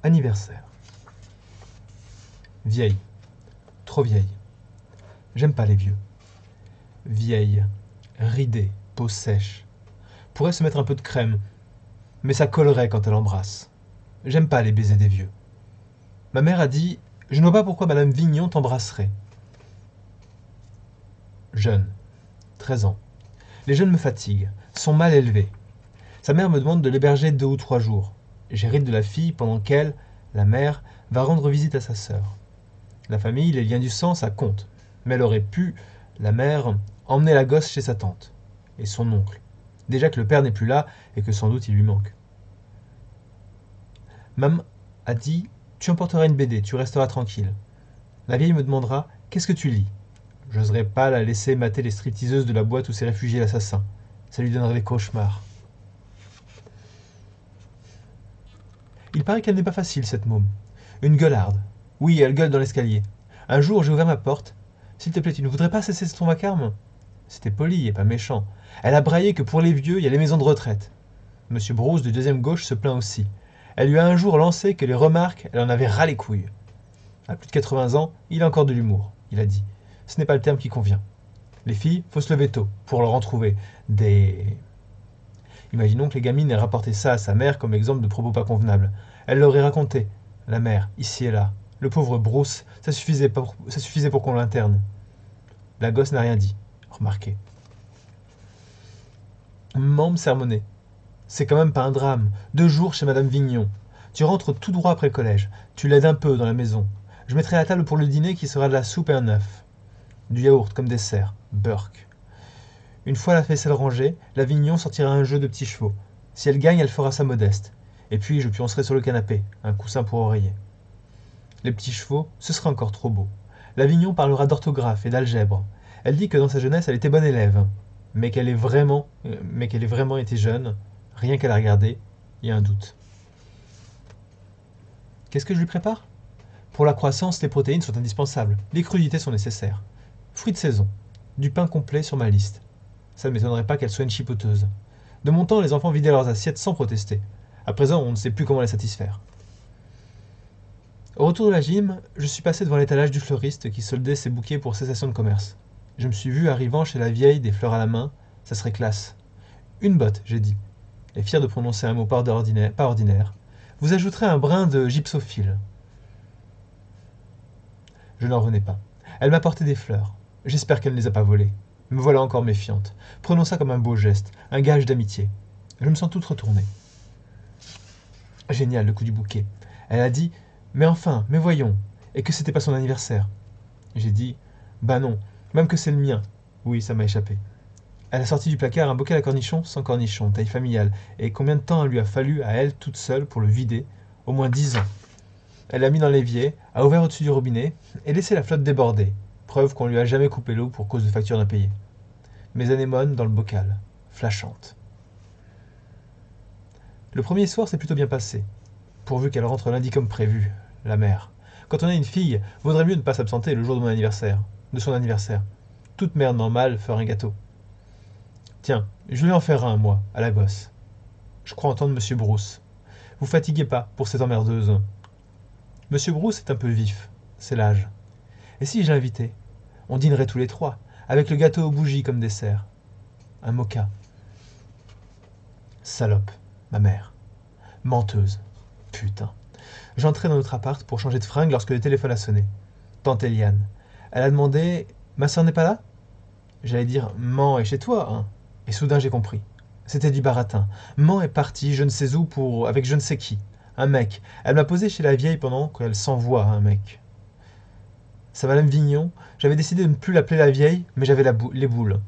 Anniversaire. Vieille. Trop vieille. J'aime pas les vieux. Vieille. Ridée. Peau sèche. Pourrait se mettre un peu de crème. Mais ça collerait quand elle embrasse. J'aime pas les baisers des vieux. Ma mère a dit « Je ne vois pas pourquoi Madame Vignon t'embrasserait. » Jeune. 13 ans. Les jeunes me fatiguent, sont mal élevés. Sa mère me demande de l'héberger 2 ou 3 jours. J'hérite de la fille pendant qu'elle, la mère, va rendre visite à sa sœur. La famille, les liens du sang, ça compte. Mais elle aurait pu, la mère, emmener la gosse chez sa tante. Et son oncle. Déjà que le père n'est plus là et que sans doute il lui manque. Maman a dit « Tu emporteras une BD, tu resteras tranquille. » La vieille me demandera « Qu'est-ce que tu lis ?» J'oserais pas la laisser mater les stripteaseuses de la boîte où s'est réfugié l'assassin. Ça lui donnerait des cauchemars. Il paraît qu'elle n'est pas facile, cette môme. Une gueularde. Oui, elle gueule dans l'escalier. Un jour, j'ai ouvert ma porte. « S'il te plaît, tu ne voudrais pas cesser ton vacarme ?» C'était poli et pas méchant. Elle a braillé que pour les vieux, il y a les maisons de retraite. Monsieur Bruce, du deuxième gauche, se plaint aussi. Elle lui a un jour lancé que les remarques, elle en avait ras les couilles. À plus de 80 ans, il a encore de l'humour, il a dit. Ce n'est pas le terme qui convient. Les filles, faut se lever tôt, pour leur en trouver des... Imaginons que les gamines aient rapporté ça à sa mère comme exemple de propos pas convenables. Elle l'aurait raconté. La mère, ici et là. Le pauvre Bruce, ça suffisait pour qu'on l'interne. La gosse n'a rien dit. Remarquez. Maman me sermonnait. C'est quand même pas un drame. 2 jours chez Madame Vignon. Tu rentres tout droit après le collège. Tu l'aides un peu dans la maison. Je mettrai la table pour le dîner qui sera de la soupe et un œuf. Du yaourt comme dessert. Burk. Une fois la vaisselle rangée, la Vignon sortira un jeu de petits chevaux. Si elle gagne, elle fera sa modeste. Et puis je pioncerai sur le canapé, un coussin pour oreiller. Les petits chevaux, ce sera encore trop beau. La Vignon parlera d'orthographe et d'algèbre. Elle dit que dans sa jeunesse, elle était bonne élève, mais qu'elle ait vraiment été jeune, rien qu'à la regarder, il y a un doute. Qu'est-ce que je lui prépare? Pour la croissance, les protéines sont indispensables, les crudités sont nécessaires. Fruits de saison, du pain complet sur ma liste. Ça ne m'étonnerait pas qu'elle soit une chipoteuse. De mon temps, les enfants vidaient leurs assiettes sans protester. À présent, on ne sait plus comment les satisfaire. Au retour de la gym, je suis passé devant l'étalage du fleuriste qui soldait ses bouquets pour cessation de commerce. Je me suis vu arrivant chez la vieille, des fleurs à la main, ça serait classe. Une botte, j'ai dit, et fier de prononcer un mot pas ordinaire. Vous ajouterez un brin de gypsophile. Je n'en revenais pas. Elle m'a porté des fleurs. J'espère qu'elle ne les a pas volées. Me voilà encore méfiante. Prenons ça comme un beau geste, un gage d'amitié. Je me sens toute retournée. Génial, le coup du bouquet. Elle a dit « Mais enfin, mais voyons !» et que c'était pas son anniversaire. J'ai dit « Bah non, même que c'est le mien. » Oui, ça m'a échappé. Elle a sorti du placard un bocal à cornichons sans cornichons, taille familiale. Et combien de temps il lui a fallu à elle toute seule pour le vider? Au moins 10 ans. Elle l'a mis dans l'évier, a ouvert au-dessus du robinet et laissé la flotte déborder. Preuve qu'on lui a jamais coupé l'eau pour cause de factures impayées. Mes anémones dans le bocal, flashantes. Le premier soir s'est plutôt bien passé, pourvu qu'elle rentre lundi comme prévu, la mère. Quand on a une fille, vaudrait mieux ne pas s'absenter le jour de son anniversaire. Toute mère normale ferait un gâteau. Tiens, je vais en faire un, moi, à la gosse. Je crois entendre Monsieur Bruce. Vous fatiguez pas pour cette emmerdeuse. Monsieur Bruce est un peu vif, c'est l'âge. Et si je l'invitais? On dînerait tous les 3, avec le gâteau aux bougies comme dessert. Un mocha. Salope, ma mère. Menteuse. Putain. J'entrais dans notre appart pour changer de fringue lorsque le téléphone a sonné. Tante Eliane. Elle a demandé « Ma sœur n'est pas là ?» J'allais dire « Maman est chez toi, hein ?» Et soudain j'ai compris. C'était du baratin. Maman est partie, je ne sais où, avec je ne sais qui. Un mec. Elle m'a posé chez la vieille pendant qu'elle s'envoie un mec. Sa Madame Vignon, j'avais décidé de ne plus l'appeler la vieille, mais j'avais les boules.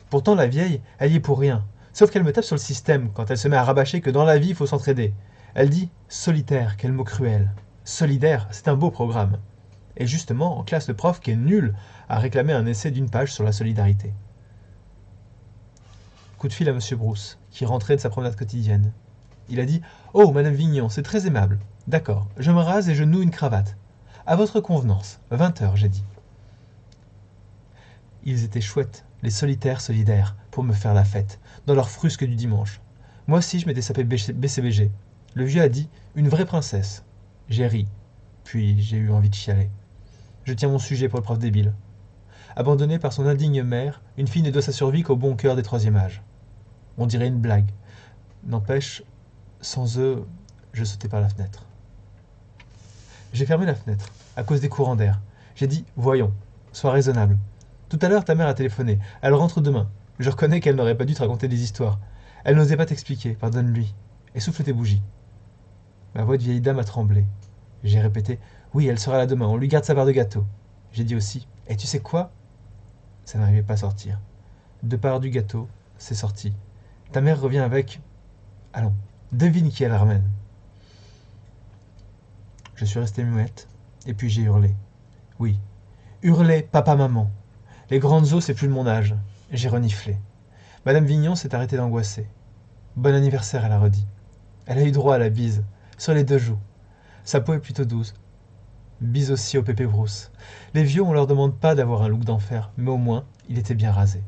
Pourtant la vieille, elle y est pour rien. Sauf qu'elle me tape sur le système quand elle se met à rabâcher que dans la vie il faut s'entraider. Elle dit « solitaire », quel mot cruel. Solidaire, c'est un beau programme. Et justement, en classe, le prof, qui est nul, a réclamé un essai d'1 page sur la solidarité. Coup de fil à Monsieur Bruce, qui rentrait de sa promenade quotidienne. Il a dit « Oh, Madame Vignon, c'est très aimable. D'accord, je me rase et je noue une cravate. À votre convenance, 20h, j'ai dit. » Ils étaient chouettes, les solitaires solidaires, pour me faire la fête, dans leur frusque du dimanche. Moi aussi, je m'étais sapé BCBG. Le vieux a dit « Une vraie princesse. » J'ai ri, puis j'ai eu envie de chialer. Je tiens mon sujet pour le prof débile. Abandonnée par son indigne mère, une fille ne doit sa survie qu'au bon cœur des troisième âge. On dirait une blague. N'empêche, sans eux, je sautais par la fenêtre. J'ai fermé la fenêtre, à cause des courants d'air. J'ai dit, voyons, sois raisonnable. Tout à l'heure, ta mère a téléphoné. Elle rentre demain. Je reconnais qu'elle n'aurait pas dû te raconter des histoires. Elle n'osait pas t'expliquer, pardonne-lui. Et souffle tes bougies. Ma voix de vieille dame a tremblé. J'ai répété, oui, elle sera là demain, on lui garde sa part de gâteau. J'ai dit aussi, et tu sais quoi? Ça n'arrivait pas à sortir. De part du gâteau, c'est sorti. Ta mère revient avec... Allons, devine qui elle ramène. Je suis resté muette, et puis j'ai hurlé. Oui, hurlé, papa, maman. Les grandes eaux, c'est plus de mon âge. J'ai reniflé. Madame Vignon s'est arrêtée d'angoisser. Bon anniversaire, elle a redit. Elle a eu droit à la bise, sur les 2 joues. Sa peau est plutôt douce. Bise aussi au pépé brousse. Les vieux, on leur demande pas d'avoir un look d'enfer, mais au moins, il était bien rasé.